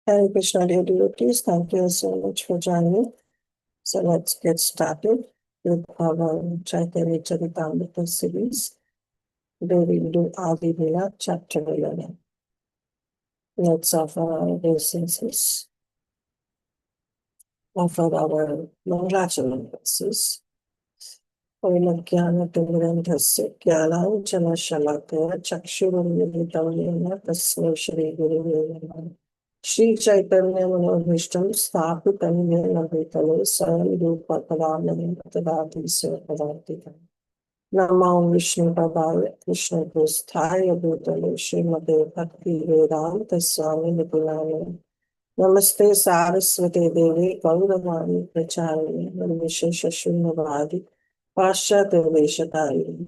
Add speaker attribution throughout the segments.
Speaker 1: Hare Krishna, dear devotees. Thank you so much for joining. So let's get started with our Chaitanya-caritāmṛta series. Today we'll do Adi Lila, chapter 11. Let's offer our obeisances. Offer our Mangalacharan verses. Oimajnana-timirandhasya jnana-shalakaya chakshurunnilitam yena tasmai Śrī Gurave Namah. Śrī Caitanya-manoਭೀಷ್ಟಂ ಸ್ಥಾಪಿತಂ ಯೇನ ಭೂತಲೇ ಸ್ವಯಂ ರೂಪ ತದಾಮ್ಯಂ ತದಾತಿ ಸ್ವಪದಾರ್ಥಿತಂ. ನಮೋ ವಿಷ್ಣುಪದಾಯ ಕೃಷ್ಣಪ್ರಸ್ಥಾಯ ಭೂತಲೇ ಶ್ರೀಮತೆ ಭಕ್ತಿವೇದಾಂತ ಸ್ವಾಮಿ ನಿಪುಣಾಯ ನಮಸ್ತೆ ಸಾರಸ್ವತೆ ದೇವಿ ಗೌರವಾಣಿ ಪ್ರಚಾರಿಣಿ ನಿರ್ವಿಶೇಷ ಶೂನ್ಯವಾದಿ पाश्चात्य वेशधारिणी.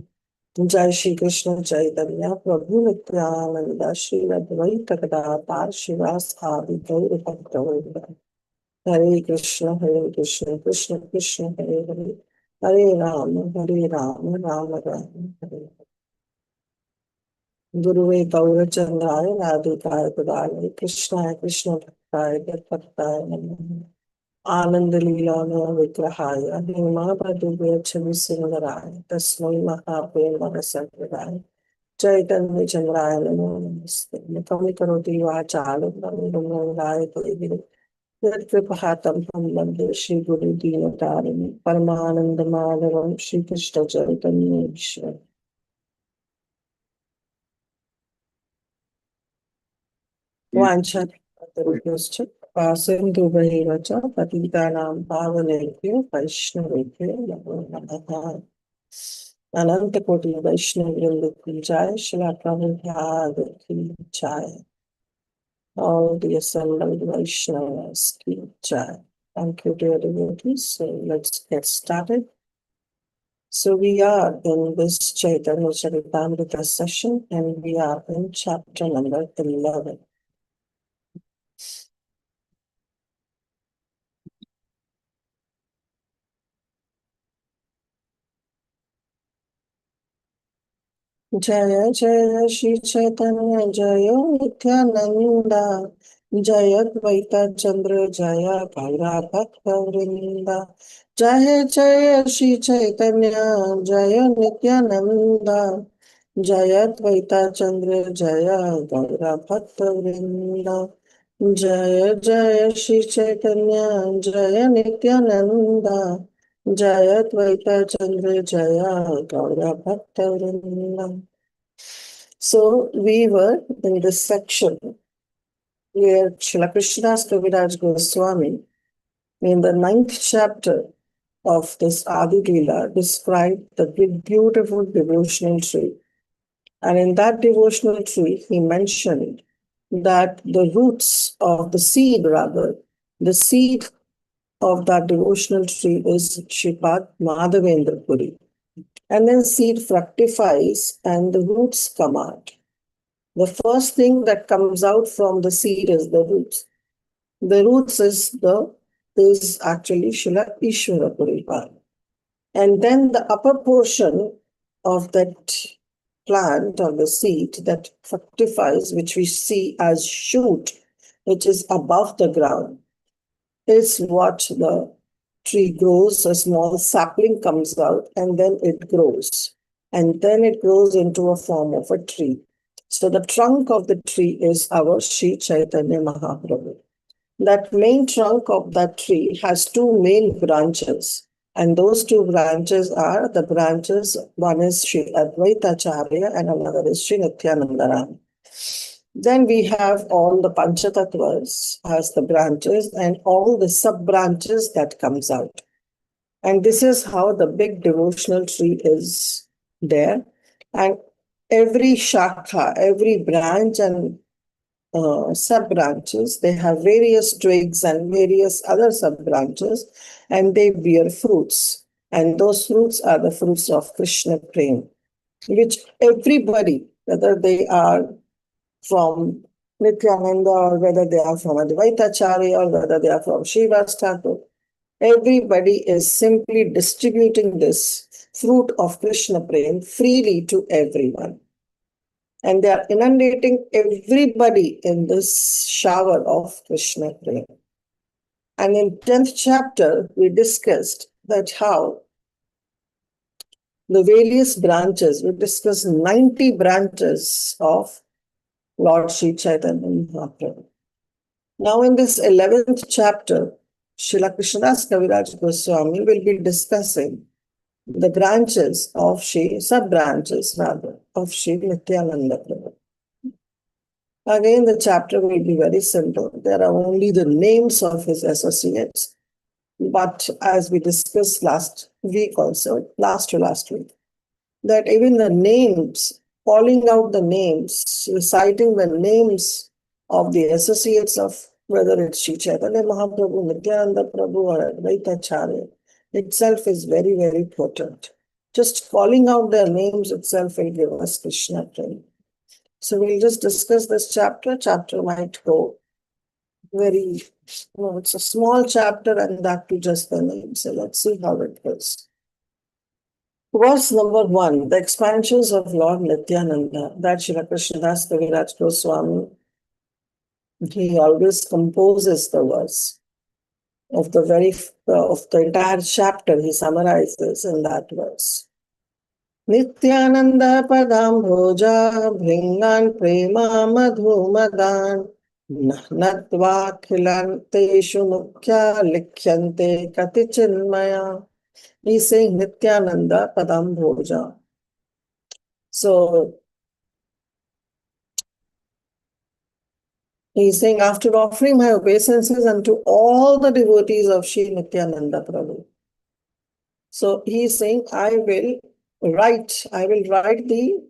Speaker 1: जय श्री कृष्ण चैतन्य प्रभु नित्यानंद श्री अद्वैत गदाधर श्रीवास आदि गौर भक्तवृंद. हरे कृष्ण कृष्ण कृष्ण हरे हरे, हरे राम राम राम हरे. गुरुवे गौरचंद्राय राधिकाय तदालय कृष्णाय कृष्ण भक्ताय भक्ताय नमः. आनंद लीला विग्रहाय हेमापदुभय छवि सुंदराय तस्मै महाप्रेम रसप्रदाय चैतन्य चंद्राय नमो नमस्ते. मुखं करोति वाचालं मंगलाय देवी यत्कृपातं तं वन्दे श्री गुरु दीनतारिणि परमानंद माधवं श्री कृष्ण चैतन्येश्वर. वाञ्छाकल्पतरुभ्यश्च सिन्धुभैव च पतितानां पावनेभ्यो वैष्णवेभ्यो नमो नमः. अनंत कोटि वैष्णव वृंद की जय. श्रील प्रभुपाद की जय. All the assembled Vaishnavas की जय. Thank you, dear devotees. So let's get started. So we are in this Chaitanya-caritāmṛta session and we are in chapter number 11. जय जय श्री चैतन्य जय नित्यानंद जय अद्वैत चंद्र जय गौरा भक्त वृंद. जय जय श्री चैतन्य जय नित्यानंद जय अद्वैत चंद्र जय गौरा भक्त वृंद. जय जय श्री चैतन्य जय नित्यानंद जय अद्वैत चंद्र जय गौरा भक्त वृंद. So we were in this section where Srila Krishnadas Kaviraj Goswami in the 9th chapter of this Adi Lila described the beautiful devotional tree. And in that devotional tree, he mentioned that the roots of the seed, the seed of that devotional tree is Shripad Madhavendra Puri. And then seed fructifies and the roots come out. The first thing that comes out from the seed is the roots. The roots is actually Srila Ishvara Puripad. And then the upper portion of that plant or the seed that fructifies, which we see as shoot, which is above the ground, is what the tree grows. A small sapling comes out and then it grows. And then it grows into a form of a tree. So the trunk of the tree is our Śrī Caitanya Mahaprabhu. That main trunk of that tree has two main branches. And those two branches are the branches, one is Śrī Advaitacharya and another is Śrī Nityanandaram. Then we have all the Panchatattvas as the branches and all the sub-branches that comes out. And this is how the big devotional tree is there. And every shakha, every branch and sub-branches, they have various twigs and various other sub-branches and they bear fruits. And those fruits are the fruits of Krishna Prem, which everybody, whether they are from Nityananda or whether they are from Advaitacharya or whether they are from Srivas Thakur, everybody is simply distributing this fruit of Krishna Prem freely to everyone. And they are inundating everybody in this shower of Krishna prema. And in 10th chapter, we discussed that how the various branches, we discussed 90 branches of Lord Śrī Caitanya Mahaprabhu. Now in this 11th chapter, Srila Krishnadas Kaviraj Goswami will be discussing the branches of sub-branches rather, of Śrī Nityananda Prabhu. Again, the chapter will be very simple. There are only the names of his associates. But as we discussed last week also, last week, that even the names, calling out the names, reciting the names of the associates of whether it's Śrī Caitanya Mahaprabhu, Nityananda Prabhu or Advaita Acharya, itself is very, very potent. Just calling out their names itself will give us Krishna prema. So we'll just discuss this chapter. Chapter might go very, it's a small chapter and that too just the name. So let's see how it goes. Verse number 1, the expansions of Lord Nityananda, that Srila Krishnadas Kaviraj Goswami, he always composes the verse of the entire chapter. He summarizes in that verse. Nityananda padam bhoja bhringan prema madhumadan natva khilanteshu mukhya likhyante katichinmaya. He's saying Nityananda padam bhoja. So he's saying, after offering my obeisances unto all the devotees of Śrī Nityananda Prabhu. So he's saying, I will write the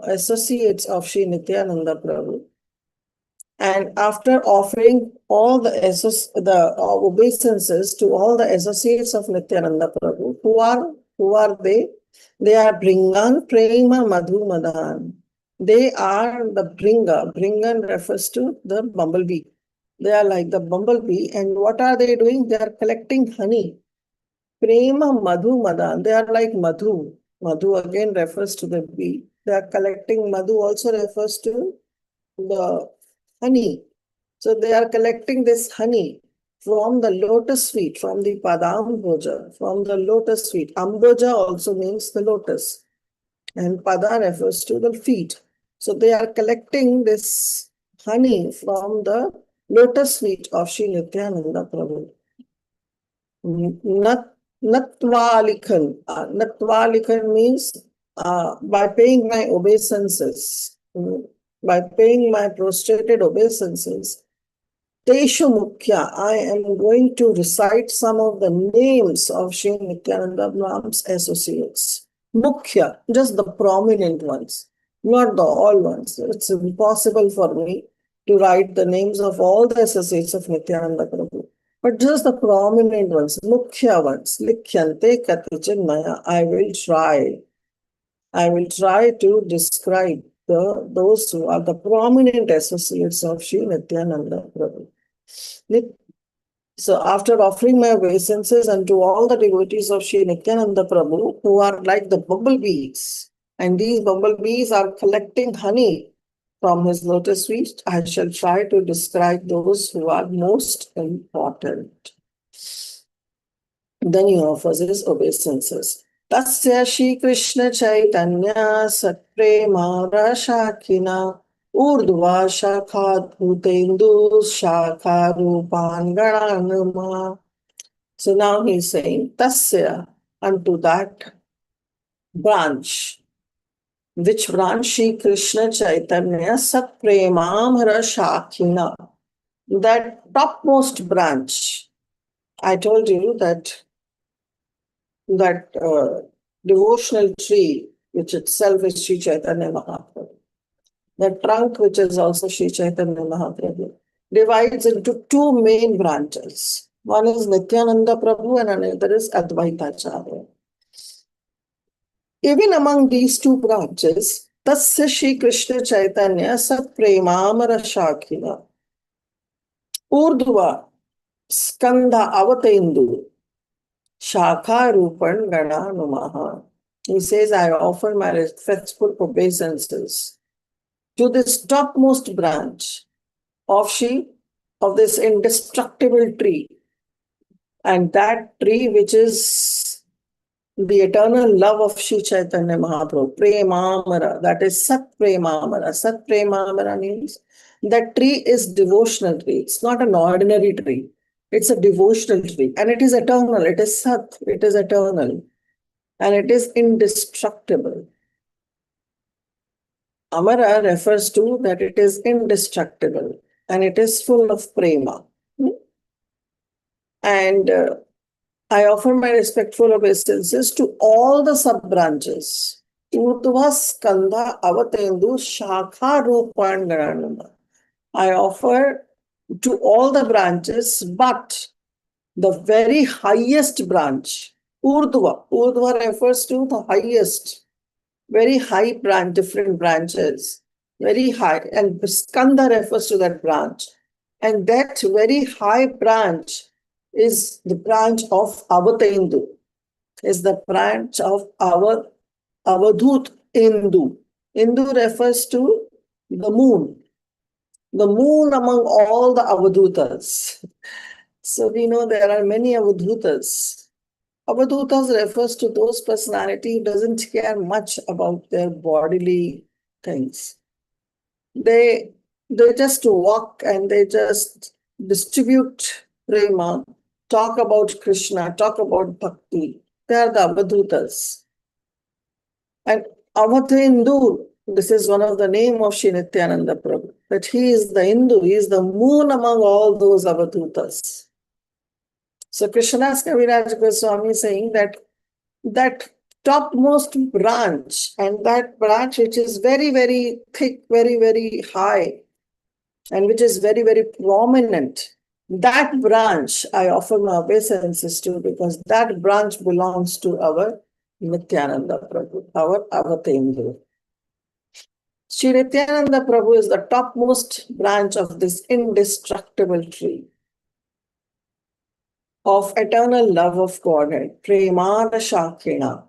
Speaker 1: associates of Śrī Nityananda Prabhu. And after offering all the obeisances to all the associates of Nityananda Prabhu, who are they? They are Bringan Prema Madhu Madan. They are the bringer. Bringan refers to the bumblebee. They are like the bumblebee. And what are they doing? They are collecting honey. Prema Madhu Madan. They are like Madhu. Madhu again refers to the bee. They are collecting Madhu also refers to the honey. So they are collecting this honey from the lotus feet, from the Padamboja, from the lotus feet. Amboja also means the lotus. And Pada refers to the feet. So they are collecting this honey from the lotus feet of Śrī Nityananda Prabhu. Natvalikhan. Natvalikhan means by paying my obeisances, by paying my prostrated obeisances, Teshu Mukhya, I am going to recite some of the names of Śrī Nityananda Prabhu's associates. Mukhya, just the prominent ones, not the all ones. It's impossible for me to write the names of all the associates of Nityananda Prabhu. But just the prominent ones, Mukhya ones, Likhyante Katichinmaya, I will try to describe those who are the prominent associates of Śrī Nityananda Prabhu. So after offering my obeisances unto all the devotees of Śrī Nityananda Prabhu, who are like the bumblebees, and these bumblebees are collecting honey from his lotus feet, I shall try to describe those who are most important. Then he offers his obeisances. Tasya Śrī Krishna Caitanya Satprema Rashakina Urdhva Shakha Bhutendu Shakha Rupan Gananuma. So now he's saying, Tasya, unto that branch. Which branch? Śrī Krishna Caitanya Satpremamhara Shakina. That topmost branch. I told you that devotional tree, which itself is Śrī Caitanya Mahaprabhu. The trunk, which is also Śrī Caitanya Mahaprabhu, divides into two main branches. One is Nityananda Prabhu and another is Advaita Acharya. Even among these two branches, Tasya Śrī Krishna Caitanya Sat Premamara Shakina Urdhva Skandha Avatendu Shakha Rupan Gana Numaha. He says, I offer my respectful obeisances to this topmost branch of this indestructible tree. And that tree, which is the eternal love of Śrī Caitanya Mahaprabhu, Premamara, that is Sat Premamara. Sat Premamara means that tree is devotional tree. It's not an ordinary tree. It's a devotional tree. And it is eternal. It is Sat. It is eternal. And it is indestructible. Amara refers to that it is indestructible and it is full of prema. And I offer my respectful obeisances to all the sub-branches. Urdhva Skandha Avatendu Shakha Rupangananama. I offer to all the branches, but the very highest branch, Urdhva. Urdhva refers to the highest, very high branch, different branches, very high. And Skandha refers to that branch. And that very high branch is the branch of Avatendu, is the branch of our Avadhut Indu. Indu refers to the moon among all the Avadhutas. So we know there are many Avadhutas. Avadhutas refers to those personality who doesn't care much about their bodily things. They just walk and they just distribute prema, talk about Krishna, talk about bhakti. They are the Avadhutas. And Avatendu, this is one of the name of Śrī Nityananda Prabhu, that he is the Indu, he is the moon among all those Avadhutas. So Krishnadas Kaviraj Goswami saying that topmost branch, and that branch which is very, very thick, very, very high, and which is very, very prominent, that branch I offer my obeisances to, because that branch belongs to our Nityananda Prabhu, our Avatendu. Śrī Nityananda Prabhu is the topmost branch of this indestructible tree of eternal love of Godhead, Premana Shakhina,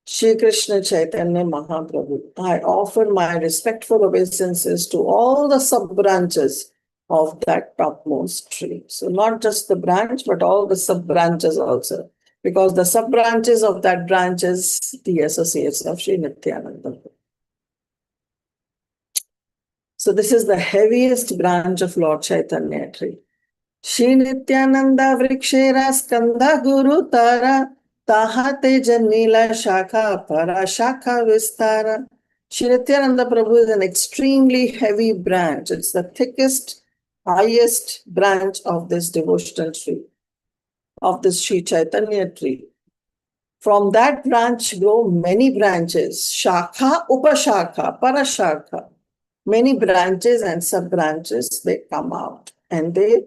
Speaker 1: Śrī Krishna Chaitanya Mahaprabhu. I offer my respectful obeisances to all the sub-branches of that topmost tree. So not just the branch, but all the sub-branches also, because the sub-branches of that branch is the associates of Śrī Nityananda. So this is the heaviest branch of Lord Chaitanya tree. Śrī Nityananda Vrikshera Skandha Guru Tara Tahate Janila Shakha Para Shakha Vistara. Śrī Nityananda Prabhu is an extremely heavy branch. It's the thickest, highest branch of this devotional tree, of this Śrī Caitanya tree. From that branch grow many branches, Shakha, Upashakha, Parashakha. Many branches and sub-branches, they come out and they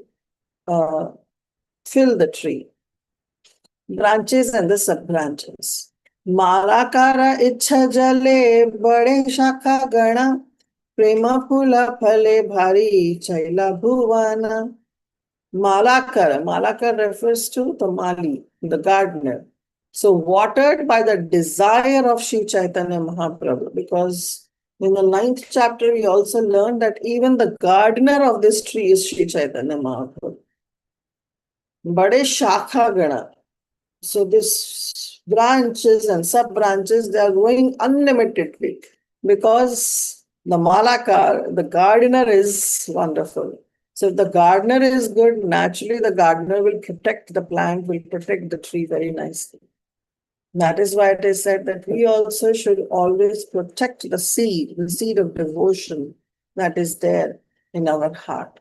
Speaker 1: fill the tree. Branches and the sub-branches. Malakara Ichha Jale Bade Shakha Gana Prema Phula Phale Bhari Chaila Bhuvana. Malakara. Malakara refers to the Mali, the gardener. So watered by the desire of Śrī Caitanya Mahaprabhu, because in the 9th chapter we also learned that even the gardener of this tree is Śrī Caitanya Mahaprabhu. Bade Shakha Gana. So these branches and sub-branches, they are growing unlimitedly because the Malakar, the gardener, is wonderful. So if the gardener is good, naturally the gardener will protect the plant, will protect the tree very nicely. That is why it is said that we also should always protect the seed of devotion that is there in our heart.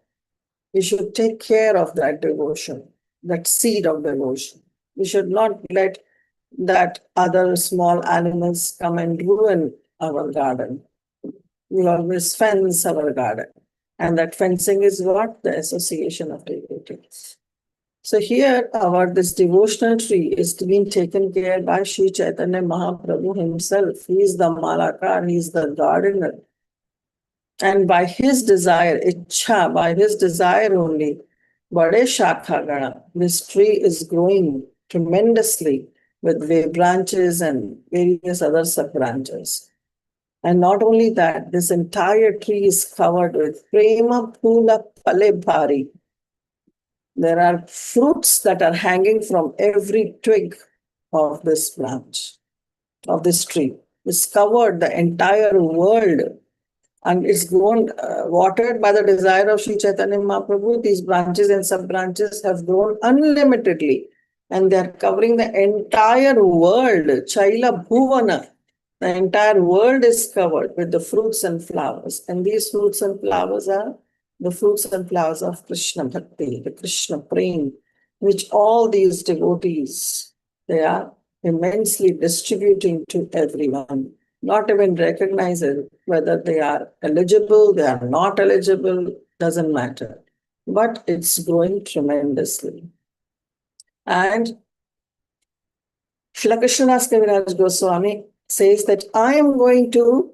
Speaker 1: We should take care of that devotion, that seed of devotion. We should not let that other small animals come and ruin our garden. We always fence our garden. And that fencing is what? The association of devotees. So here, this devotional tree is being taken care by Śrī Caitanya Mahaprabhu himself. He is the Malakar, he is the gardener. And by his desire, Ichha, by his desire only, Bade Shakha Gana, this tree is growing tremendously with branches and various other sub-branches. And not only that, this entire tree is covered with Prema Pula Pale Bhari. There are fruits that are hanging from every twig of this branch, of this tree. It's covered the entire world, and it's grown, watered by the desire of Śrī Caitanya Mahaprabhu. These branches and sub-branches have grown unlimitedly, and they're covering the entire world. Chaila Bhuvana. The entire world is covered with the fruits and flowers. And these fruits and flowers are the fruits and flowers of Krishna Bhakti, the Krishna Prem, which all these devotees, they are immensely distributing to everyone, not even recognizing whether they are eligible, they are not eligible, doesn't matter. But it's growing tremendously. And Srila Krishnadas Kaviraj Goswami says that I am going to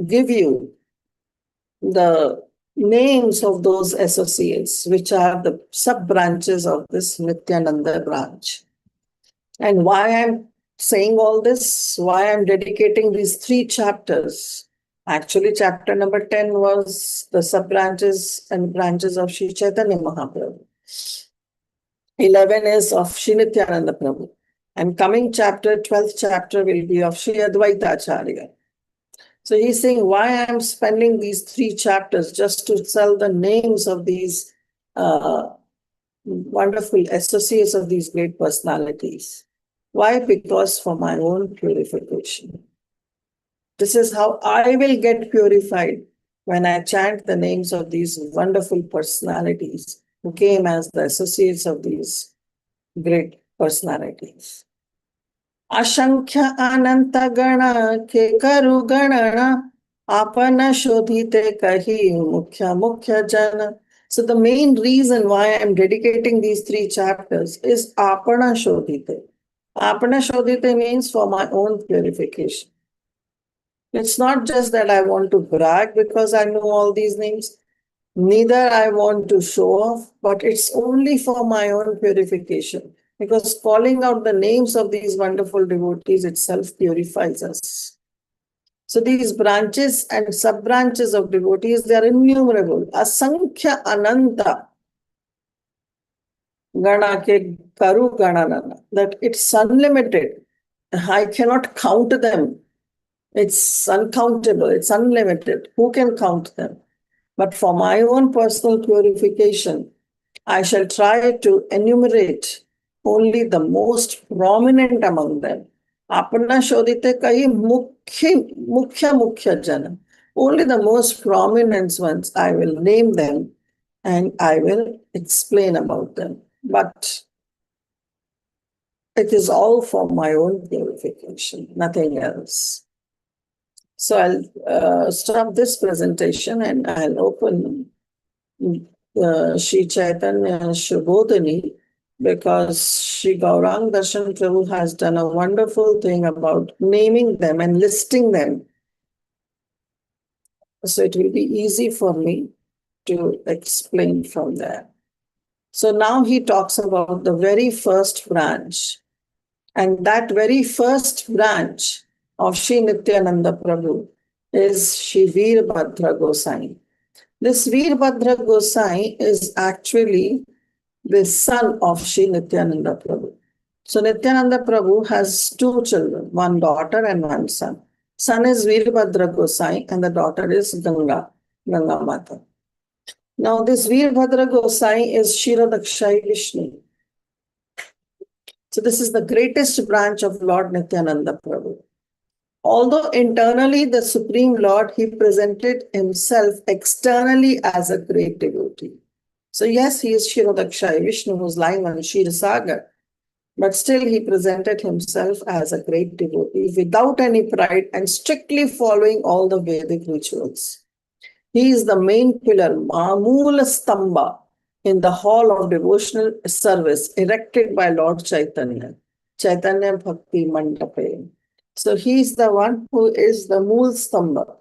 Speaker 1: give you the names of those associates, which are the sub-branches of this Nityananda branch. And why I'm saying all this, why I'm dedicating these 3 chapters. Actually, chapter number 10 was the sub-branches and branches of Śrī Caitanya Mahaprabhu. 11 is of Śrī Nityananda Prabhu. And coming chapter, 12th chapter, will be of Śrī Advaitacharya. So he's saying why I'm spending these 3 chapters just to tell the names of these wonderful associates of these great personalities. Why? Because for my own purification. This is how I will get purified when I chant the names of these wonderful personalities who came as the associates of these great personalities. Ashankhya ananta gana ke karu ganana apana shodhite kahi mukhya mukhya jana. So the main reason why I'm dedicating these 3 chapters is apana shodhite. Apana shodhite means for my own purification. It's not just that I want to brag because I know all these names. Neither I want to show off, but it's only for my own purification. Because calling out the names of these wonderful devotees itself purifies us. So these branches and sub-branches of devotees, they are innumerable. Asankhya ananta gana ke karu gananana. That it's unlimited. I cannot count them. It's uncountable. It's unlimited. Who can count them? But for my own personal purification, I shall try to enumerate only the most prominent among them. Apana shodhite kahi mukhya mukhya jana. Only the most prominent ones, I will name them and I will explain about them. But it is all for my own purification, nothing else. So I'll stop this presentation and I'll open Śrī Caitanya Shubodhini, because Śrī Gaurang Darshan Prabhu has done a wonderful thing about naming them and listing them. So it will be easy for me to explain from there. So now he talks about the very first branch. And that very first branch of Śrī Nityananda Prabhu is Śrī Veerbhadra Gosai. This Veerbhadra Gosai is actually the son of Śrī Nityananda Prabhu. So Nityananda Prabhu has 2 children, 1 daughter and 1 son. Son is Veerbhadra Gosai and the daughter is Ganga Mata. Now this Veerbhadra Gosai is Kshirodakshai Vishnu. So this is the greatest branch of Lord Nityananda Prabhu. Although internally the Supreme Lord, he presented himself externally as a great devotee. So yes, he is Kshirodakshai Vishnu, who's lying on Kshira Sagar, but still he presented himself as a great devotee without any pride and strictly following all the Vedic rituals. He is the main pillar, Mamula Stamba, in the hall of devotional service erected by Lord Chaitanya, Chaitanya Bhakti Mandape. So he is the one who is the Mool Stamba,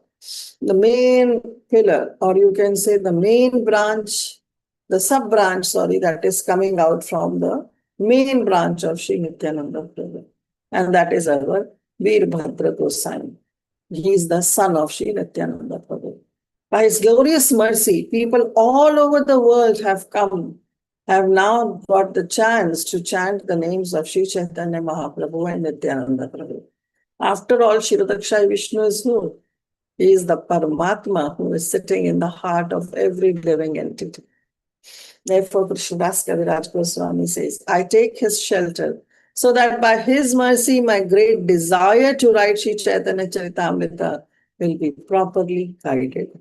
Speaker 1: the main pillar, or you can say the main branch, the sub-branch, that is coming out from the main branch of Śrī Nityananda Prabhu. And that is our Veerbhadra Gosai. He is the son of Śrī Nityananda Prabhu. By his glorious mercy, people all over the world have now got the chance to chant the names of Śrī Caitanya Mahaprabhu and Nityananda Prabhu. After all, Kshirodakshai Vishnu is who? He is the Paramatma who is sitting in the heart of every living entity. Therefore, Krishnadas Kaviraj Goswami says, I take his shelter so that by his mercy, my great desire to write Śrī Caitanya-caritāmṛta will be properly guided.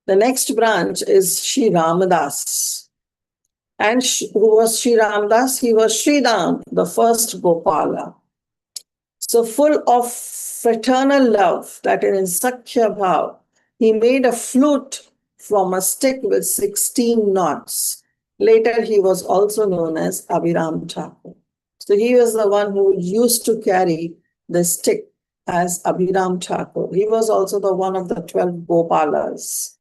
Speaker 1: The next branch is Śrī Ramadas. And who was Śrī Ramadas? He was Sridham, the first Gopala. So full of fraternal love, that is Sakhya Bhav, he made a flute from a stick with 16 knots. Later, he was also known as Abhiram Thakur. So he was the one who used to carry the stick as Abhiram Thakur. He was also the one of the 12 Gopalas.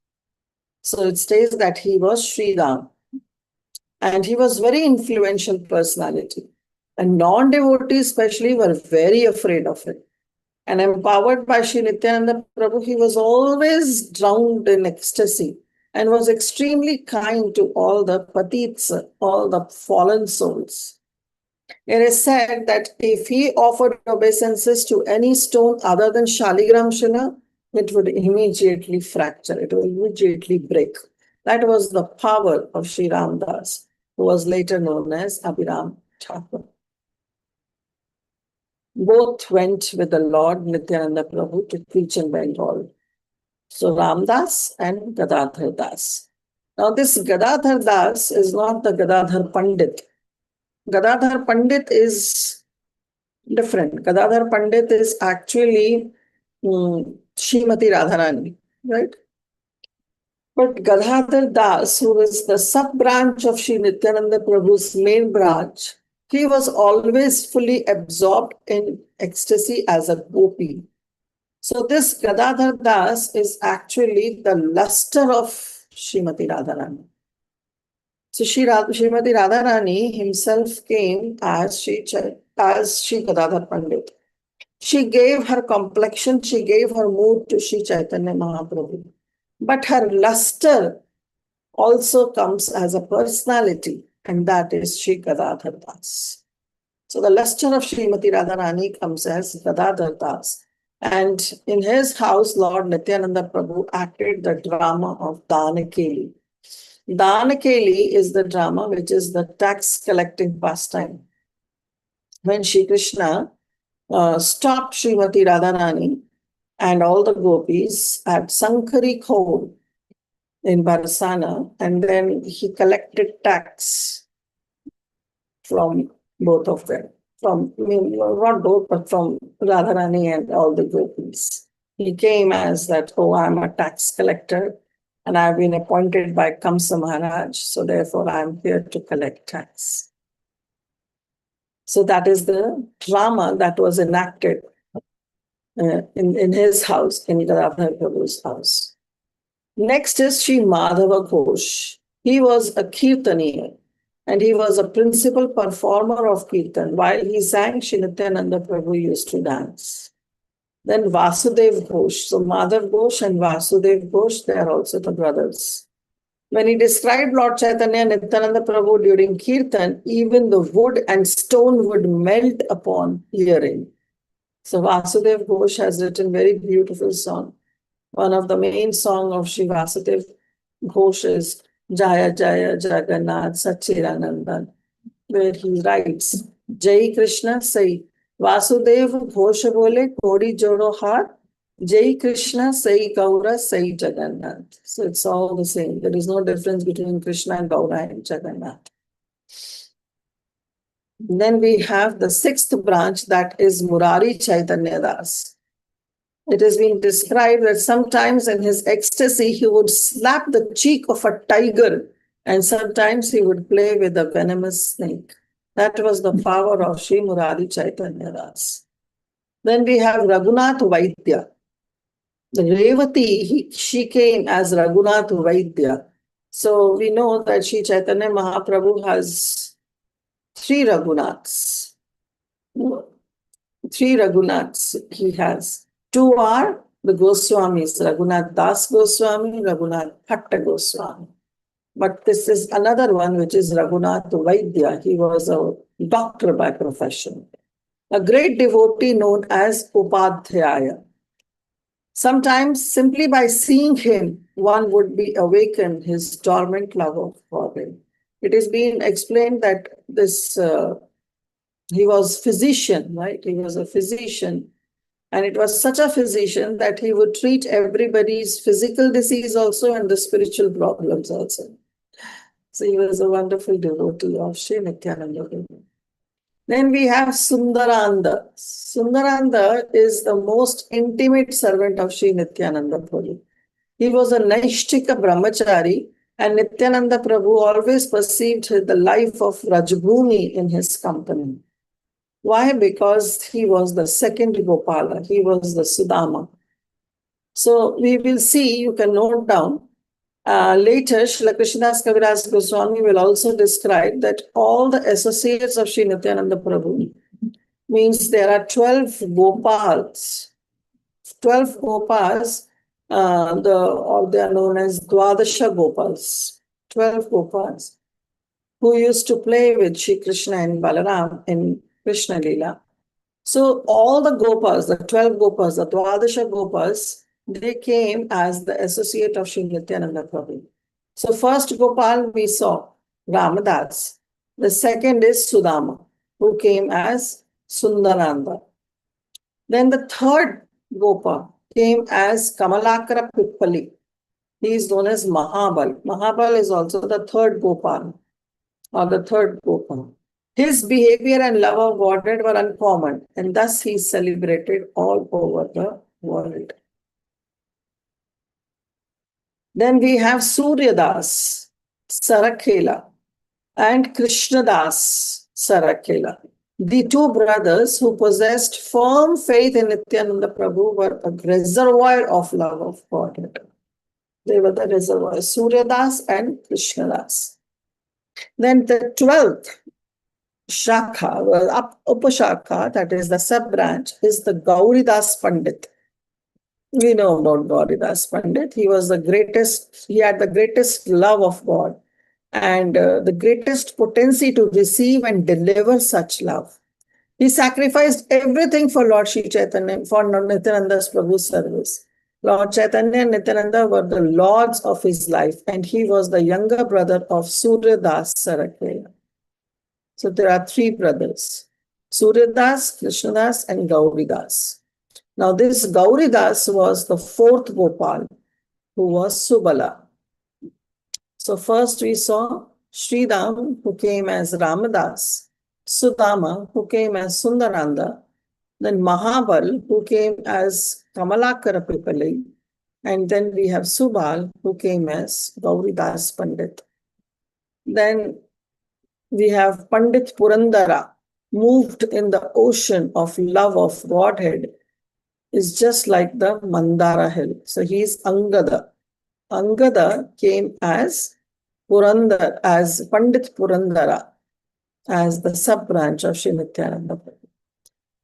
Speaker 1: So it states that he was Sridham. And he was very influential personality. And non-devotees especially were very afraid of it. And empowered by Śrī Nityananda Prabhu, he was always drowned in ecstasy and was extremely kind to all the patits, all the fallen souls. It is said that if he offered obeisances to any stone other than Shaligram Shila, it would immediately fracture, it would immediately break. That was the power of Śrī Ramadas, who was later known as Abhiram Thakur. Both went with the Lord Nityananda Prabhu to preach in Bengal. So Ramdas and Gadadhar Das. Now this Gadadhar Das is not the Gadadhar Pandit. Gadadhar Pandit is different. Gadadhar Pandit is actually Srimati Radharani, right? But Gadadhar Das, who is the sub-branch of Śrī Nityananda Prabhu's main branch, he was always fully absorbed in ecstasy as a gopi. So this Gadadhar Das is actually the luster of Srimati Radharani. So Srimati Radharani himself came as Shri Gadadhar Pandit. She gave her complexion, she gave her mood to Śrī Caitanya Mahaprabhu. But her luster also comes as a personality, and that is Śrī Gadadhar Das. So the luster of Srimati Radharani comes as Gadadhar Das. And in his house, Lord Nityananda Prabhu acted the drama of Danakeli. Danakeli is the drama which is the tax collecting pastime. When Shri Krishna stopped Srimati Radharani and all the gopis at Sankari Khol in Barsana, and then he collected tax from both of them. Not both, but from Radharani and all the gopis. He came as that, oh, I'm a tax collector and I've been appointed by Kamsa Maharaj, so therefore I'm here to collect tax. So that is the drama that was enacted in his house, in Gadadhar Prabhu's house. Next is Sri Madhava Ghosh. He was a Kirtaniya and he was a principal performer of Kirtan. While he sang, Śrī Nityananda Prabhu used to dance. Then Vasudev Ghosh. So Madhav Ghosh and Vasudev Ghosh, they are also the brothers. When he described Lord Chaitanya and Nityananda Prabhu during Kirtan, even the wood and stone would melt upon hearing. So Vasudev Ghosh has written very beautiful song. One of the main song of Sri Vasudev Ghosh is Jaya Jaya Jagannath Sachiranandan, where he writes, Jai Krishna Sai Vasudev Ghosh Bole Kodi Jodo Har, Jai Krishna Sai Gaura Sai Jagannath. So it's all the same. There is no difference between Krishna and Gaura and Jagannath. Then we have the sixth branch, that is Murari Chaitanya Das. It has been described that sometimes in his ecstasy, he would slap the cheek of a tiger and sometimes he would play with a venomous snake. That was the power of Sri Murari Chaitanya Das. Then we have Raghunath Vaidya. The Revati, she came as Raghunath Vaidya. So we know that Śrī Caitanya Mahaprabhu has three Raghunaths. Three Raghunaths he has. Two are the Goswamis, Raghunath Das Goswami, Raghunath Bhatta Goswami. But this is another one, which is Raghunath Vaidya. He was a doctor by profession, a great devotee known as Upadhyaya. Sometimes simply by seeing him, one would be awakened his dormant love for him. It is being explained that this he was physician, right? He was a physician. And it was such a physician that he would treat everybody's physical disease also and the spiritual problems also. So he was a wonderful devotee of Śrī Nityananda. Then we have Sundaranda. Sundaranda is the most intimate servant of Śrī Nityananda Prabhu. He was a Naishtika brahmachari, and Nityananda Prabhu always perceived the life of Rajbhumi in his company. Why? Because he was the second Gopala. He was the Sudama. So we will see, you can note down, later Srila Krishnadas Kaviraj Goswami will also describe that all the associates of Śrī Nityananda Prabhu, means there are 12 Gopals. 12 Gopals, or they are known as Dwadasha Gopals. 12 Gopals who used to play with Shri Krishna and Balaram in Krishna lila. So all the Gopals, the 12 Gopals, the Dwadasha Gopals, they came as the associate of Śrī Nityananda Prabhu. So first Gopal we saw Ramadas. The second is Sudama, who came as Sundaranda. Then the third Gopal came as Kamalakara Pippali. He is known as Mahabal. Mahabal is also the third Gopal, or the third Gopal. His behavior and love of Godhead were uncommon, and thus he is celebrated all over the world. Then we have Suryadas Sarakhela and Krishnadas Sarakhela. The two brothers who possessed firm faith in Nityananda Prabhu were a reservoir of love of Godhead. They were the reservoir, Suryadas and Krishnadas. Then the 12th Shakha, Upashakha, that is the sub-branch, is the Gauridas Pandit. We know about Gauridas Pandit. He was the greatest, he had the greatest love of God and the greatest potency to receive and deliver such love. He sacrificed everything for Lord Śrī Caitanya, for Nityananda's Prabhu's service. Lord Chaitanya and Nityananda were the lords of his life, and he was the younger brother of Suryadas Sarakhela. So there are three brothers, Suryadas, Krishnadas, and Gauridas. Now this Gauridas was the fourth Gopal, who was Subala. So first we saw Sridham, who came as Ramadas, Sudama, who came as Sundaranda, then Mahabal, who came as Kamalakara Pippali, and then we have Subal, who came as Gauridas Pandit. Then we have Pandit Purandara, moved in the ocean of love of Godhead, is just like the Mandara hill. So he is Angada. Angada came as Purandara, as Pandit Purandara, as the sub-branch of Śrī Nityananda Prabhu.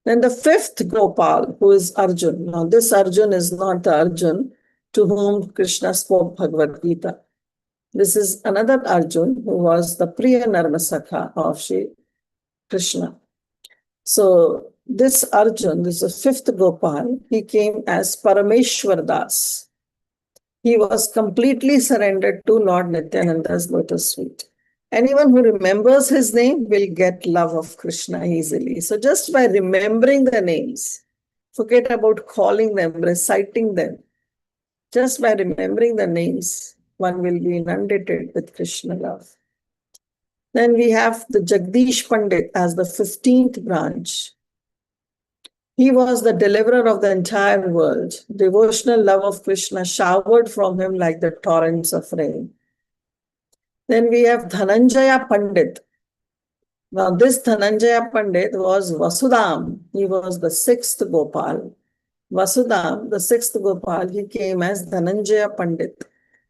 Speaker 1: Then the fifth Gopal, who is Arjun. Now this Arjun is not the Arjun to whom Krishna spoke Bhagavad Gita. This is another Arjun who was the Priya Narmasakha of Shri Krishna. So this Arjun, this is the fifth Gopal, he came as Parameshwar Das. He was completely surrendered to Lord Nityananda's lotus feet. Anyone who remembers his name will get love of Krishna easily. So just by remembering the names, forget about calling them, reciting them. Just by remembering the names, one will be inundated with Krishna love. Then we have the Jagdish Pandit as the 15th branch. He was the deliverer of the entire world. Devotional love of Krishna showered from him like the torrents of rain. Then we have Dhananjaya Pandit. Now this Dhananjaya Pandit was Vasudam. He was the 6th Gopal. Vasudam, the 6th Gopal, he came as Dhananjaya Pandit,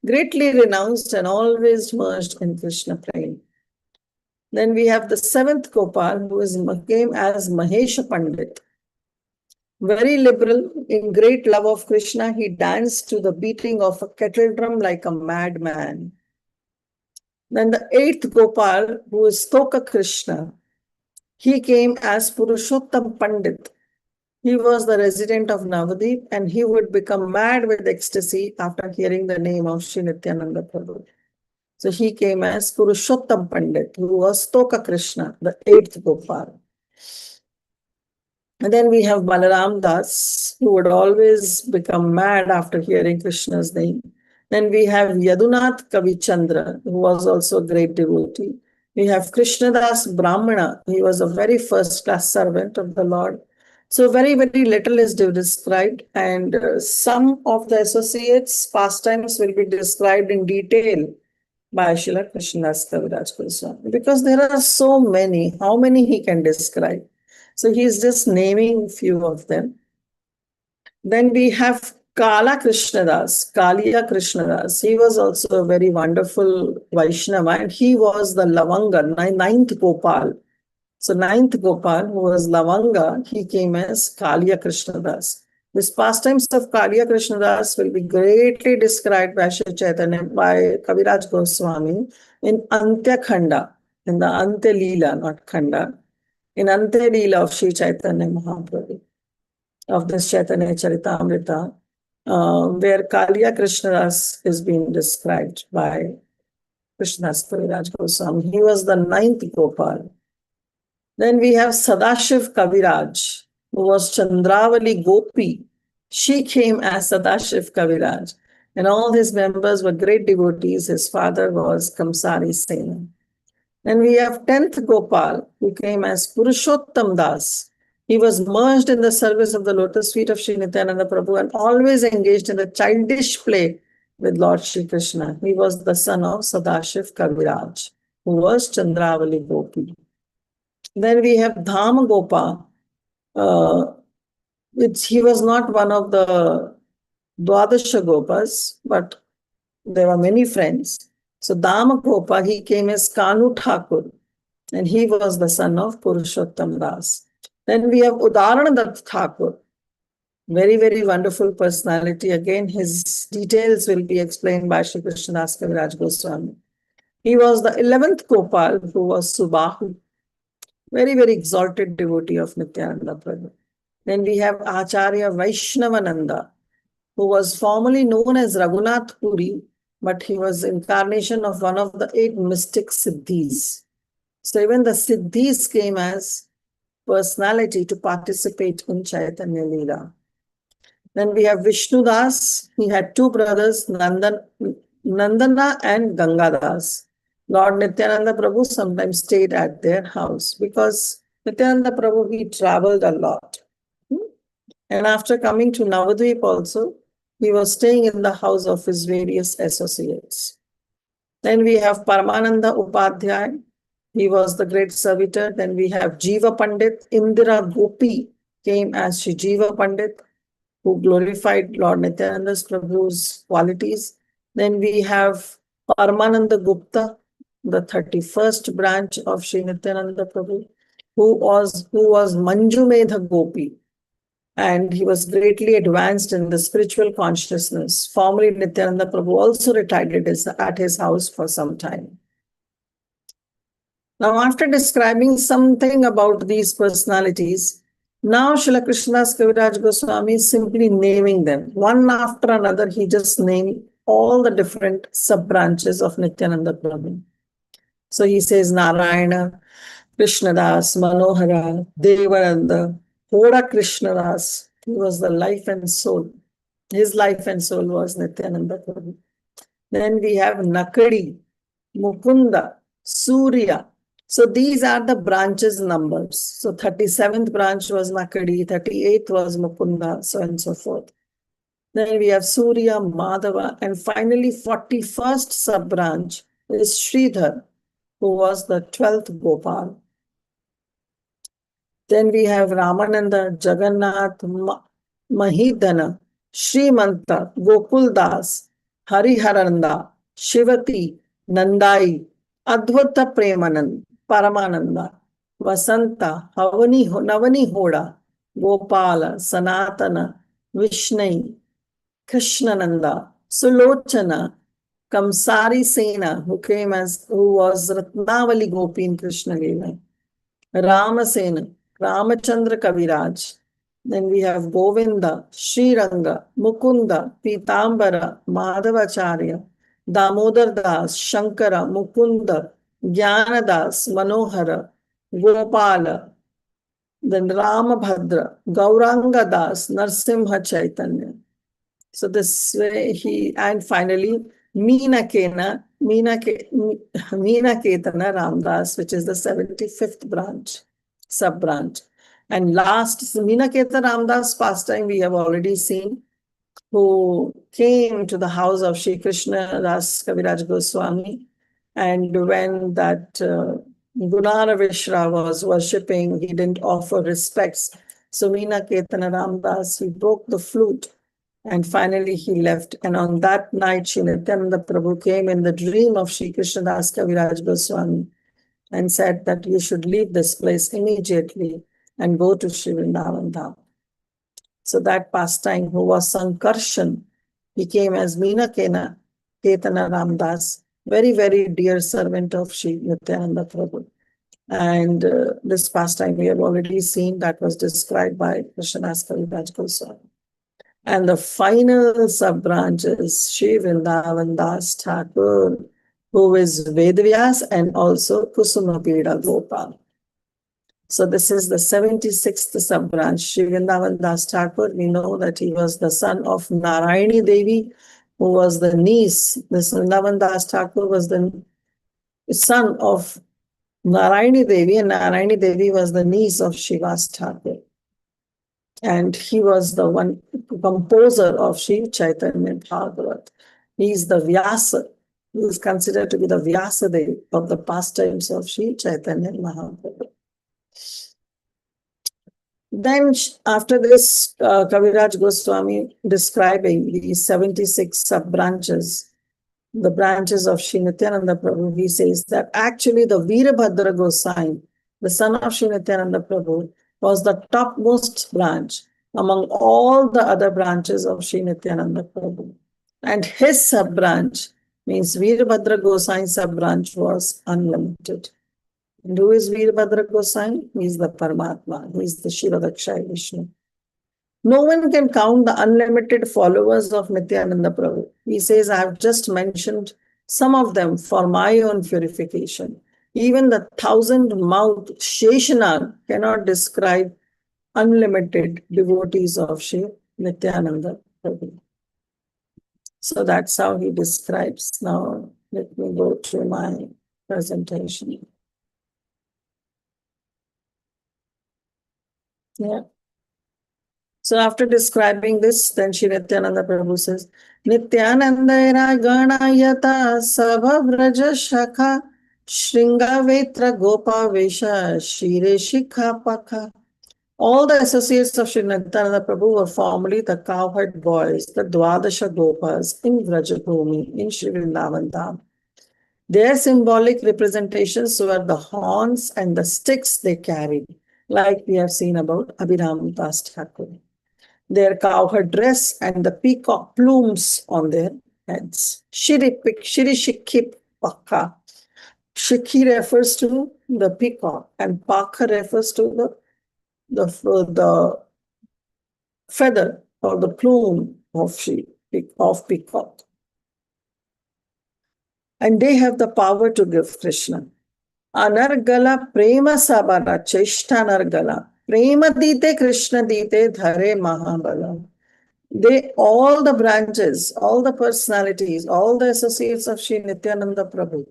Speaker 1: greatly renounced and always merged in Krishna praying. Then we have the 7th Gopal, who came as Mahesha Pandit. very liberal, in great love of Krishna, he danced to the beating of a kettle drum like a madman. Then the eighth Gopal, who is Stoka Krishna, he came as Purushottam Pandit. He was the resident of Navadip and he would become mad with ecstasy after hearing the name of Sri Nityananda Prabhu. So he came as Purushottam Pandit, who was Stoka Krishna, the eighth Gopal. And then we have Balaram Das, who would always become mad after hearing Krishna's name. Then we have Yadunath Kavichandra, who was also a great devotee. We have Krishnadas Brahmana. He was a very first-class servant of the Lord. So very, very little is described, and some of the associates' pastimes will be described in detail by Srila Krishnadas Kaviraj Goswami. Because there are so many, how many he can describe? So he is just naming few of them. Then we have Kala Krishnadas, Kaliya Krishnadas. He was also a very wonderful Vaishnava and he was the Lavanga, ninth Gopal. So ninth Gopal, who was Lavanga, he came as Kaliya Krishnadas. These pastimes of Kaliya Krishnadas will be greatly described by Śrī Caitanya, by Kaviraj Goswami in Antya Khanda, in the Antya Lila, not Khanda, in Antya Lila of Śrī Caitanya Mahaprabhu, of this Caitanya-caritāmṛta, where Kaliya Krishnadas is being described by Krishnadas Kaviraj Goswami. He was the ninth Gopal. Then we have Sadashiv Kaviraj, who was Chandravali Gopi. She came as Sadashiv Kaviraj, and all his members were great devotees. His father was Kamsari Sena. Then we have 10th Gopal, who came as Purushottam Das. He was merged in the service of the lotus feet of Sri Nityananda Prabhu and always engaged in the childish play with Lord Shri Krishna. He was the son of Sadashiv Kaviraj, who was Chandravali Gopi. Then we have Dhama Gopa, which he was not one of the Dwadasha Gopas, but there were many friends. So Dhama Gopa, he came as Kanu Thakur, and he was the son of Purushottam Das. Then we have Udaranadat Thakur, very, very wonderful personality. Again, his details will be explained by Shri Krishnadas Kaviraj Goswami. He was the 11th Gopal, who was Subahu, very, very exalted devotee of Nityananda Prabhu. Then we have Acharya Vaishnavananda, who was formerly known as Raghunath Puri, but he was incarnation of one of the 8 mystic Siddhis. So even the Siddhis came as personality to participate in Chaitanya Leela. Then we have Vishnudas. He had 2 brothers, Nandana and Gangadas. Lord Nityananda Prabhu sometimes stayed at their house because Nityananda Prabhu, he traveled a lot. And after coming to Navadvip also, he was staying in the house of his various associates. Then we have Paramananda Upadhyay. He was the great servitor. Then we have Jiva Pandit. Indira Gopi came as Shri Jiva Pandit, who glorified Lord Nityananda Prabhu's qualities. Then we have Paramananda Gupta, the 31st branch of Sri Nityananda Prabhu, who was Manju Medha Gopi. And he was greatly advanced in the spiritual consciousness. Formerly, Nityananda Prabhu also resided at his house for some time. Now, after describing something about these personalities, now Srila Krishnadas Kaviraj Goswami is simply naming them. One after another, he just named all the different sub-branches of Nityananda Prabhu. So he says Narayana, Krishnadas, Manohara, Devananda, Hoda Krishnadas. He was the life and soul. His life and soul was Nityananda Prabhu. Then we have Nakadi, Mukunda, Surya. So these are the branches numbers. So 37th branch was Nakadi, 38th was Mukunda, so on and so forth. Then we have Surya, Madhava, and finally 41st sub-branch is Sridhar, who was the 12th Gopal. Then we have Ramananda, Jagannath, Mahidana, Srimanta, Gokuldas, Hariharananda, Shivati, Nandai, Advaita Premanand, Paramananda, Vasanta, Navani Hoda, Gopala, Sanatana, Vishnai, Krishnananda, Sulochana, Kamsari Sena, who was Ratnavali Gopi in Krishna Lila, Ramasena, Ramachandra Kaviraj. Then we have Govinda, Sriranga, Mukunda, Pitambara, Madhavacharya, Damodar Das, Shankara, Mukunda, Jnanadas, Manohara, Gopala, then Ramabhadra, Gauranga Das, Narsimha Chaitanya. So this way and finally Meenakena, Meenaketana Ramdas, which is the 75th branch, sub-branch. And last, Meenaketana Ramdas pastime we have already seen, who came to the house of Shri Krishna Das Kaviraj Goswami. And when that Gunara Vishra was worshipping, he didn't offer respects. So Meenaketana Ramdas, he broke the flute. And finally he left. And on that night, Shri Nityananda Prabhu came in the dream of Shri Krishna Das Kaviraj Goswami and said that you should leave this place immediately and go to Shri Vrindavan Dham. So that pastime, who was Sankarshan, he came as Meenaketana Ramdas, very, very dear servant of Shri Nityananda Prabhu. And this pastime we have already seen, that was described by Krishna Das Kaviraj Goswami. And the final sub-branch is Shri Vrindavan Das Thakur, who is Vedavyas and also Kusuma Pida Gopal. So this is the 76th sub-branch. Shri Vrindavan Das Thakur, we know that he was the son of Narayani Devi, who was the niece. This Vrindavan Das Thakur was the son of Narayani Devi, and Narayani Devi was the niece of Shivas Thakur. And he was the one composer of Śrī Caitanya-caritāmṛta-sārārtham. He is the Vyasa, who is considered to be the Vyasadeva of the pastimes of Śrī Caitanya Mahaprabhu. Then after this, Kaviraj Goswami describing these 76 sub-branches, the branches of Śrī Nityananda Prabhu, he says that actually the Virabhadra Gosai, the son of Śrī Nityananda Prabhu, was the topmost branch among all the other branches of Śrī Nityananda Prabhu. And his sub-branch, means Virabhadra Gosai sub-branch, was unlimited. And who is Virabhadra Gosai? He is the Paramatma. He is the Shirodakshai Vishnu. No one can count the unlimited followers of Nityananda Prabhu. He says, I have just mentioned some of them for my own purification. Even the 1,000-mouthed Sheshanag cannot describe unlimited devotees of Shri Nityananda Prabhu. So that's how he describes. Now, let me go to my presentation. Yeah. So after describing this, then Shri Nityananda Prabhu says, Nityananda Ganayata Sabha Vraja Shakha Shringavetra Gopa Vesha Shire Shikha Pakha. All the associates of Shri Nityananda Prabhu were formerly the cowherd boys, the Dwadasha Gopas in Vrajabhumi, in Shri Vrindavan Dham. Their symbolic representations were the horns and the sticks they carried, like we have seen about Abhiram Das Thakur. Their cowherd dress and the peacock plumes on their heads. Shiri Shikhi Pakha. Shikhi refers to the peacock and Pakha refers to the feather or the plume of peacock. And they have the power to give Krishna. Anargala prema sabara cheshtanargala. Prema dite Krishna dite dhare mahabala. They, all the branches, all the personalities, all the associates of Shri Nityananda Prabhu,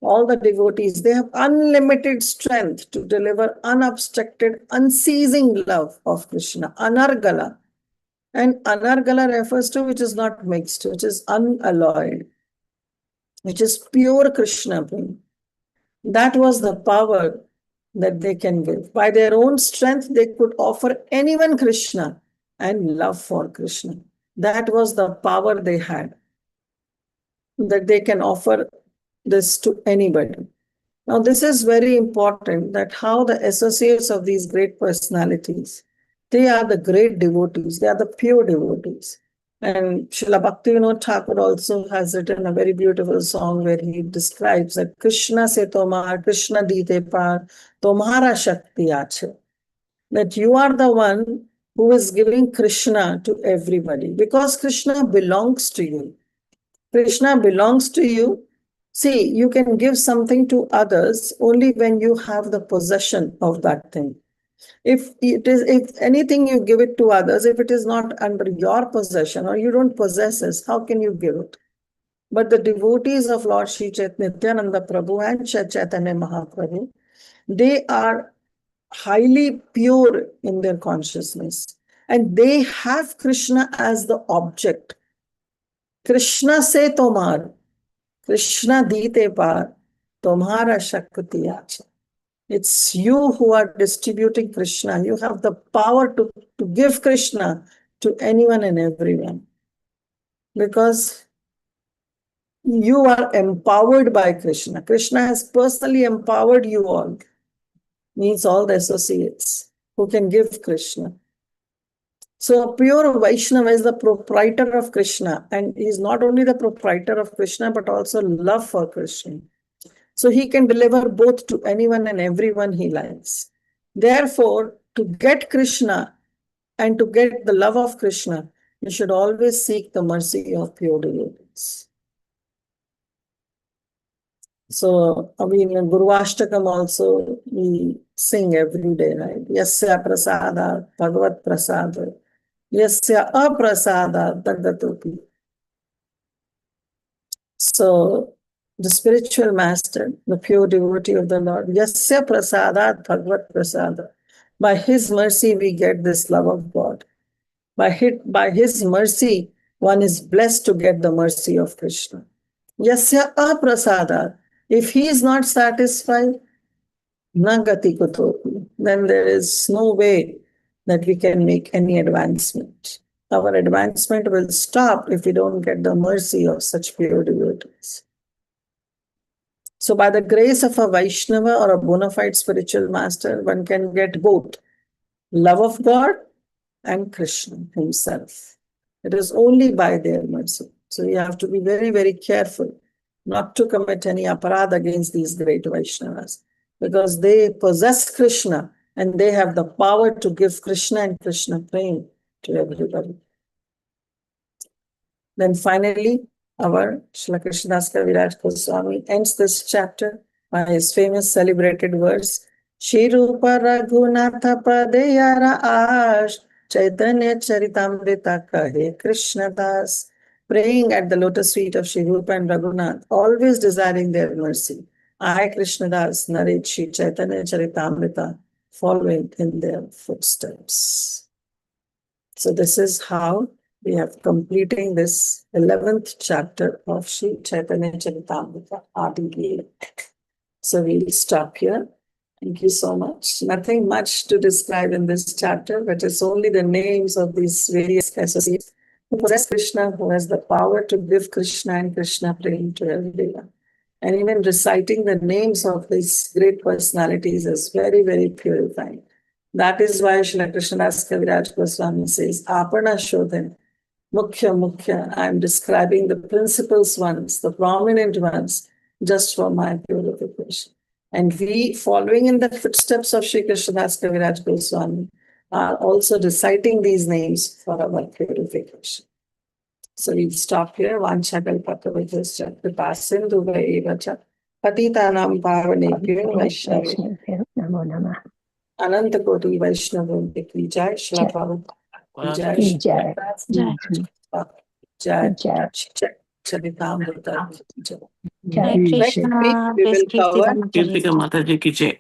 Speaker 1: all the devotees, they have unlimited strength to deliver unobstructed, unceasing love of Krishna. Anargala. And anargala refers to which is not mixed, which is unalloyed, which is pure Krishna. That was the power that they can give. By their own strength, they could offer anyone Krishna and love for Krishna. That was the power they had, that they can offer this to anybody. Now, this is very important, that how the associates of these great personalities They are the great devotees. They are the pure devotees. And Srila Bhaktivinoda Thakur also has written a very beautiful song where he describes that Krishna se tomar, Krishna dite par, tomhara shakti ache. That you are the one who is giving Krishna to everybody because Krishna belongs to you. Krishna belongs to you. See, you can give something to others only when you have the possession of that thing. If anything you give it to others, if it is not under your possession or you don't possess it, how can you give it? But the devotees of Lord Śrī Caitanya-caritāmṛta Prabhu and Śrī Caitanya Mahaprabhu, they are highly pure in their consciousness and they have Krishna as the object. Krishna se tomar, Krishna dite par, tomhara shakti acha. It's you who are distributing Krishna. You have the power to give Krishna to anyone and everyone. Because you are empowered by Krishna. Krishna has personally empowered you all. Means all the associates who can give Krishna. So a pure Vaishnava is the proprietor of Krishna. And he is not only the proprietor of Krishna, but also love for Krishna. So he can deliver both to anyone and everyone he likes. Therefore, to get Krishna and to get the love of Krishna, you should always seek the mercy of pure devotees. So, I mean, in Guru Ashtakam also, we sing every day, right? Yasya prasada, Bhagavat prasada, yasya aprasada, dagdatopi. So, the spiritual master, the pure devotee of the Lord, Yasya prasadat Bhagavat prasada. By his mercy, we get this love of God. By his mercy, one is blessed to get the mercy of Krishna. Yasya aprasada. If he is not satisfied, nagati kutopi, then there is no way that we can make any advancement. Our advancement will stop if we don't get the mercy of such pure devotees. So by the grace of a Vaishnava or a bona fide spiritual master, one can get both love of God and Krishna himself. It is only by their mercy. So you have to be very, very careful not to commit any aparadha against these great Vaishnavas, because they possess Krishna and they have the power to give Krishna and Krishna prema to everybody. Then finally, our Srila Krishnadas Kaviraj Goswami ends this chapter by his famous celebrated verse, Śrī Rūpa Raghunatha Padeyara Ash Caitanya-caritāmṛta Kahe Krishna Das, praying at the lotus feet of Śrī Rūpa and Raghunath, always desiring their mercy. I, Krishna Das, narrate Śrī Caitanya-caritāmṛta, following in their footsteps. So this is how we have completing this 11th chapter of Śrī Caitanya-caritāmṛta Adi Lila. So we'll stop here. Thank you so much. Nothing much to describe in this chapter, but it's only the names of these various associates who possess Krishna, who has the power to give Krishna and Krishna prema to everyone. And even reciting the names of these great personalities is very, very purifying. That is why Srila Krishnadas Kaviraj Goswami says, Apana Shodhan, Mukhya, I am describing the principal ones, the prominent ones, just for my purification. And we, following in the footsteps of Sri Krishnadas Kaviraj Goswami, are also reciting these names for our purification. So we'll stop here. Vanchakalpatarubyascha kripasindhu evacha patitanam pavanebhyo vaishnavebhyo namo namah. Ananta Koti Vaishnavam Ki Jai, Shri Prabhupada Jai, Jai, Jai, Charitamrita Jai.
Speaker 2: Hare
Speaker 1: Next week
Speaker 2: Krishna,
Speaker 1: we will cover
Speaker 2: Kirtida
Speaker 3: Mataji ki jai.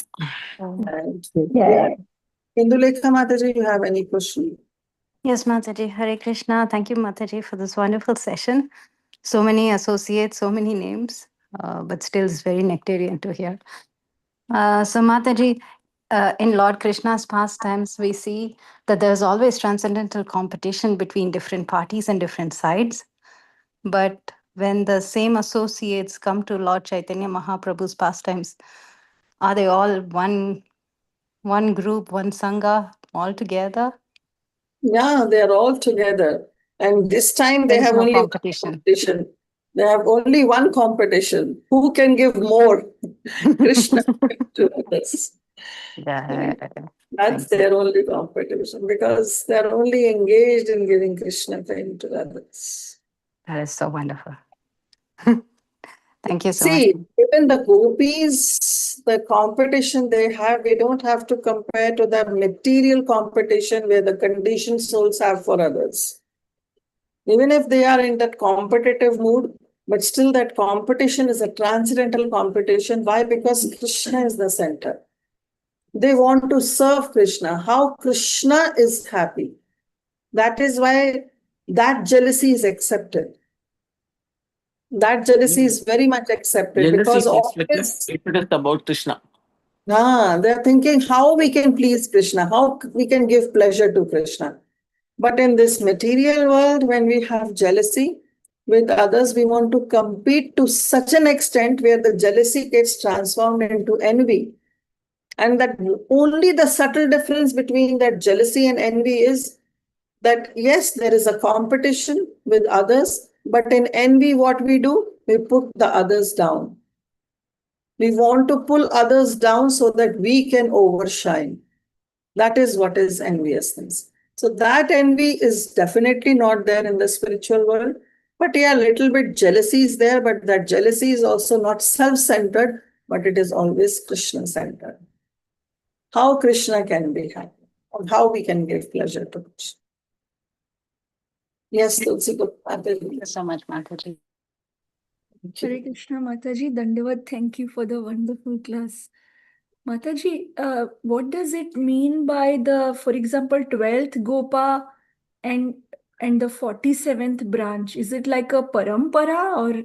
Speaker 1: Indulekha Mataji, you have any question?
Speaker 2: Yes, Mataji. Hare Krishna. Thank you, Mataji, for this wonderful session. So many associates, so many names, but still it's very nectarian to hear. So Mataji, in Lord Krishna's pastimes, we see that there's always transcendental competition between different parties and different sides. But when the same associates come to Lord Chaitanya Mahaprabhu's pastimes, are they all one group, one sangha, all together?
Speaker 1: Yeah, they are all together. And this time they
Speaker 2: There is
Speaker 1: have
Speaker 2: no
Speaker 1: only one
Speaker 2: competition.
Speaker 1: competition. They have only one competition. Who can give more? Krishna to others.
Speaker 2: Yeah.
Speaker 1: That's
Speaker 2: Thank you.
Speaker 1: their only competition because they're only engaged in giving Krishna fame to others.
Speaker 2: That is so wonderful. Thank you so much.
Speaker 1: See, even the gopis, the competition they have, we don't have to compare to the material competition where the conditioned souls have for others. Even if they are in that competitive mood, but still that competition is a transcendental competition. Why? Because Krishna is the center. They want to serve Krishna. How Krishna is happy. That is why that jealousy is accepted. That jealousy is very much accepted because always
Speaker 3: it is about Krishna.
Speaker 1: they're thinking how we can please Krishna, how we can give pleasure to Krishna. But in this material world, when we have jealousy with others, we want to compete to such an extent where the jealousy gets transformed into envy. And that only the subtle difference between that jealousy and envy is that, yes, there is a competition with others, but in envy, what we do, we put the others down. We want to pull others down so that we can overshine. That is what is enviousness. So that envy is definitely not there in the spiritual world. But yeah, a little bit jealousy is there, but that jealousy is also not self-centered, but it is always Krishna-centered. How Krishna can be happy, or how we can give pleasure to Krishna. Yes, Tulsi.
Speaker 2: Thank you so much, Mataji.
Speaker 4: Hare Krishna, Mataji. Dandavat, thank you for the wonderful class. Mataji, what does it mean by the, for example, 12th Gopa and the 47th branch? Is it like a parampara or?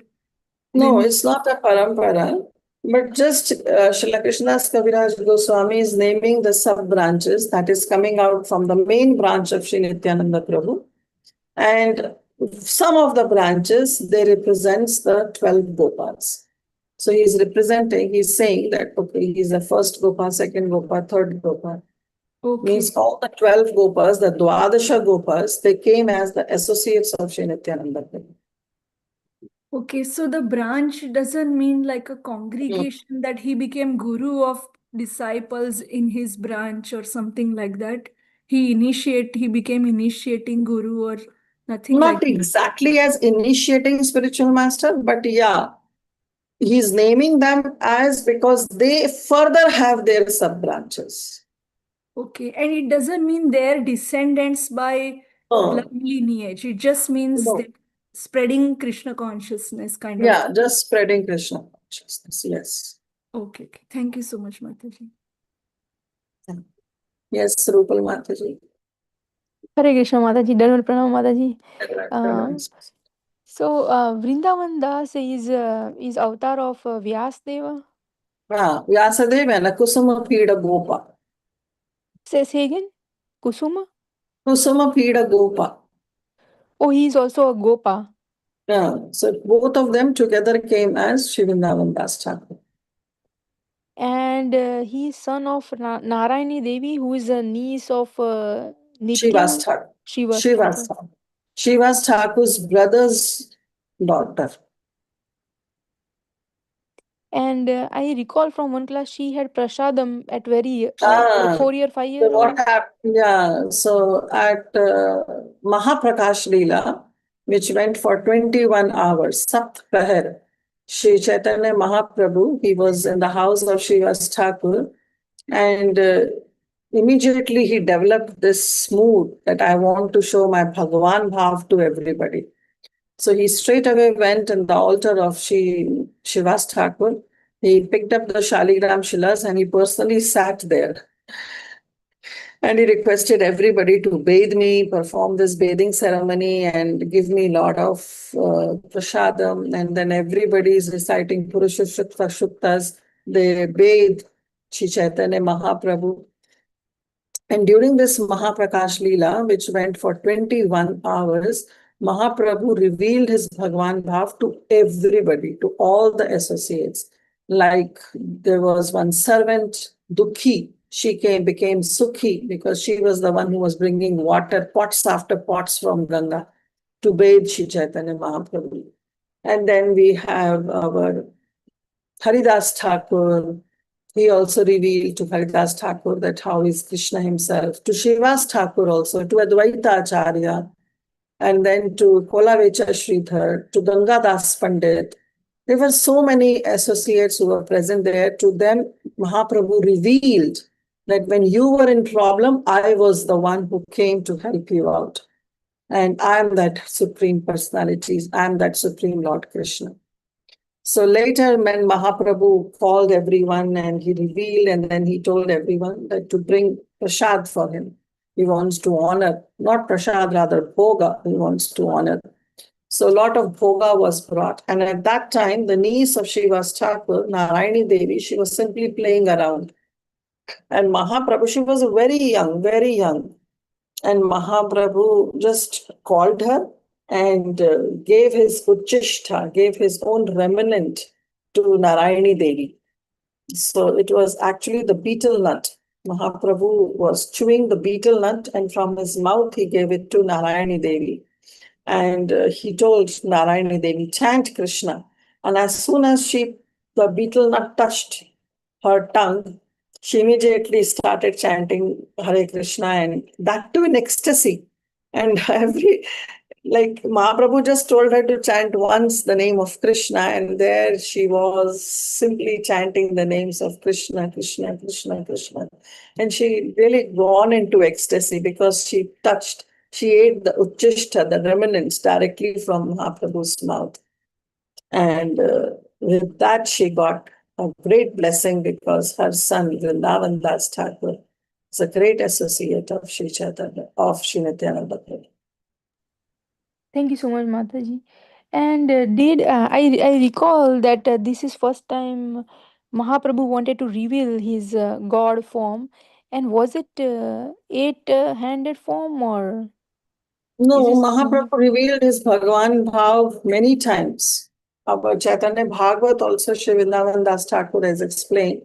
Speaker 1: No, it's not a parampara, but just Srila Krishnadas Kaviraj Goswami is naming the sub-branches that is coming out from the main branch of Sri Nityananda Prabhu. And some of the branches, they represents the 12 Gopas. So he's saying that, okay, he's the first Gopa, second Gopa, third Gopa.
Speaker 4: Okay.
Speaker 1: Means all the 12 Gopas, the Dwadasha Gopas, they came as the associates of Sri Nityananda Prabhu.
Speaker 4: Okay, so the branch doesn't mean like a congregation that he became guru of disciples in his branch or something like that. He became initiating guru or nothing like
Speaker 1: Not
Speaker 4: that.
Speaker 1: exactly as initiating spiritual master, but yeah, he's naming them as because they further have their sub branches.
Speaker 4: Okay, and it doesn't mean they're descendants by blood lineage. It just means
Speaker 1: No.
Speaker 4: that spreading Krishna consciousness kind of.
Speaker 1: Yeah, just spreading Krishna consciousness. Yes.
Speaker 4: Okay. Thank you so much, Mataji.
Speaker 1: Yes, Rupal Mataji.
Speaker 5: Hare Krishna Mataji, Dhanur Pranam Mataji. So Vrindavan Das is avatar of Vyasdeva.
Speaker 1: Vyasadeva and Kusuma Pida Gopa.
Speaker 5: Say again, Kusuma?
Speaker 1: Kusuma Pida Gopa.
Speaker 5: Oh, he is also a Gopa.
Speaker 1: Yeah, so both of them together came as Shri Vrindavan Das Thakur.
Speaker 5: And he is son of Narayani Devi, who is a niece of
Speaker 1: Shivas Thakur.
Speaker 5: Shivas Thakur.
Speaker 1: Shivas Thakur's brother's daughter.
Speaker 5: And I recall from one class she had prasadam at very 4 year, 5 year.
Speaker 1: So what happened? Yeah, so at Mahaprakash Lila, which went for 21 hours, Sapt Prahar, Śrī Caitanya Mahaprabhu, he was in the house of Shivas Thakur, and immediately he developed this mood that I want to show my Bhagavan Bhav to everybody. So he straight away went in the altar of Shivas Thakur. He picked up the Shaligram Shilas and he personally sat there. And he requested everybody to bathe me, perform this bathing ceremony, and give me a lot of prasadam. And then everybody is reciting Purusha Shuktas. They bathe Śrī Caitanya Mahaprabhu. And during this Mahaprakash Leela, which went for 21 hours, Mahaprabhu revealed his Bhagwan Bhav to everybody, to all the associates. Like there was one servant, Dukhi, she became Sukhi because she was the one who was bringing water, pots after pots from Ganga to bathe Śrī Caitanya Mahaprabhu. And then we have our Haridas Thakur. He also revealed to Haridas Thakur that how is Krishna himself, to Srivas Thakur also, to Advaita Acharya, and then to Kolavecha Sridhar, to Gangadas Pandit. There were so many associates who were present there. To them, Mahaprabhu revealed that when you were in problem, I was the one who came to help you out. And I am that Supreme Personality, I am that Supreme Lord Krishna. So later when Mahaprabhu called everyone and he revealed, and then he told everyone that to bring prasad for him. He wants to honor, not prasad, rather bhoga, he wants to honor. So a lot of bhoga was brought. And at that time, the niece of Srivas Thakur, Narayani Devi, she was simply playing around. And Mahaprabhu, she was very young, very young. And Mahaprabhu just called her and gave his uchishta, gave his own remnant to Narayani Devi. So it was actually the betel nut. Mahaprabhu was chewing the betel nut, and from his mouth he gave it to Narayani Devi. And he told Narayani Devi, chant Krishna. And as soon as the betel nut touched her tongue, she immediately started chanting Hare Krishna, and that too in ecstasy. And Mahaprabhu just told her to chant once the name of Krishna, and there she was simply chanting the names of Krishna, Krishna, Krishna, Krishna. And she really gone into ecstasy because she ate the uchishta, the remnants, directly from Mahaprabhu's mouth. And with that, she got a great blessing because her son, Vrindavan Das Thakur, is a great associate of Śrī Caitanya, of Śrī Nityananda Prabhu.
Speaker 5: Thank you so much, Mataji. And I recall that this is first time Mahaprabhu wanted to reveal his God form, and was it eight-handed form, or
Speaker 1: No,
Speaker 5: is it
Speaker 1: Mahaprabhu revealed his Bhagavan Bhav many times. About Chaitanya Bhagavat also, Shri Vrindavan Das Thakur has explained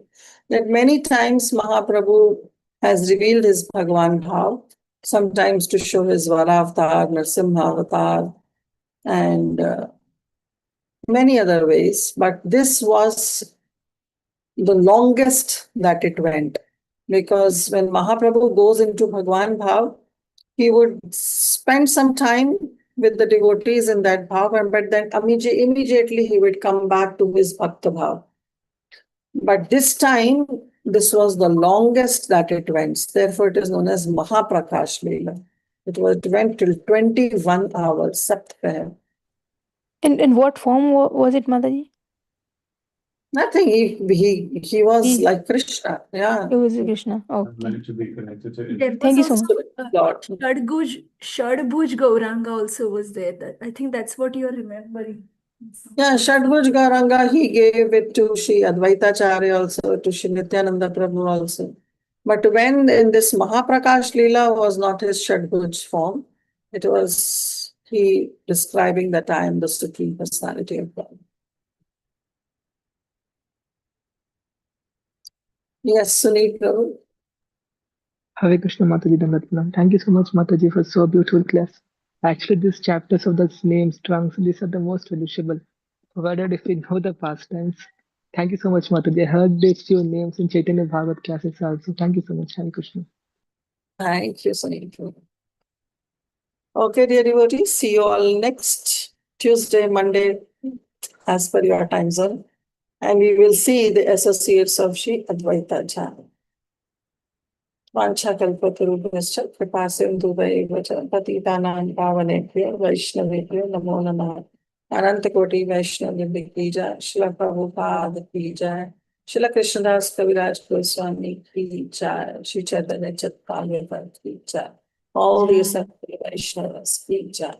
Speaker 1: that many times Mahaprabhu has revealed his Bhagavan Bhav, sometimes to show his Vara Avatar, Narasimha Avatar, and many other ways. But this was the longest that it went, because when Mahaprabhu goes into Bhagavan Bhav, he would spend some time with the devotees in that bhav, but then immediately he would come back to his bhakta bhav. But this time, this was the longest that it went. Therefore, it is known as Mahaprakash Lila. It went till 21 hours, Saptapahar.
Speaker 5: And what form was it, Mataji?
Speaker 1: Nothing. He was like Krishna. Yeah.
Speaker 5: It was Krishna. Okay.
Speaker 4: There
Speaker 5: Thank you
Speaker 4: was
Speaker 5: so much.
Speaker 4: also Shadbhuj Gauranga also was there. I think that's what you're remembering.
Speaker 1: Yeah, Shadbhuj Gauranga, he gave it to Śrī Advaita Acharya also, to Śrī Nityananda Prabhu also. But when in this Mahaprakash Lila was not his Shadbhuj form, it was he describing that I am the Supreme Personality of God. Yes, Sunil Prabhu.
Speaker 3: Hare Krishna Mataji Dandatna. Thank you so much, Mataji, for so beautiful class. Actually, these chapters of the names, trunks, these are the most relishable, provided if we know the past tense. Thank you so much, Mataji. I heard these few names in Chaitanya Bhagavat classes also. Thank you so much, Hare Krishna.
Speaker 1: Thank you, Sunil Prabhu. Okay, dear devotees, see you all next Tuesday, Monday, as per your time zone. And we will see the associates of Śrī Advaita Acharya. Vancha kalpatarubhyascha kripasindhubhaiva cha patitanam pavanebhyo vaishnavebhyo namo namah. Ananta Koti Vaishnav ki jai, Srila Prabhupada ki jai, Srila Krishnadas Kaviraj Goswami ki jai, Śrī Caitanya-caritāmṛta-sārārtham ki jai. All the assembly Vaishnavas ki jai.